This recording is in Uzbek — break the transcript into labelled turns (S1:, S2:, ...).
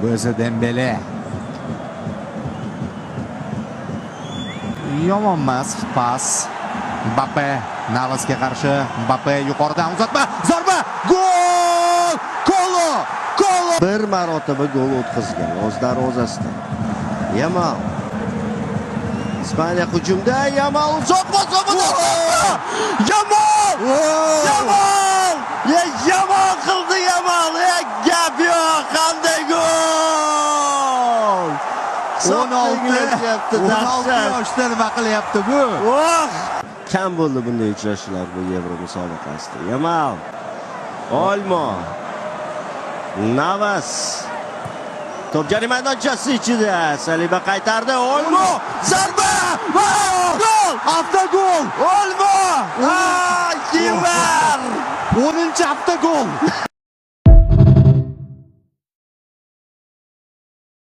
S1: Bu esa Dembele. Yomon emas pas. Mbappe Navasga qarshi. Mbappe yuqoridan uzatma, zarba, gol! Kolo!
S2: Bir marotaba gol o'tkazgan o'z darvozasidan. Yamal. İspanya hücumda Yamal uzatma Yamal! Yamal! Yamal qildi Yamal! Gap yo'q, qanday gol!
S1: 16 yoshda nima qilyapti bu?
S2: Kam bo'ldi bunday uchrashuvlar bu Yevro musobaqasida. Yamal, Olmo, Navas. Top jarima maydonchasi ichida. Saliba qaytardi. Olmo, zarba! Gol!
S1: Avtogol!
S2: Olmo! Kimlar?
S1: 10-hafta gol.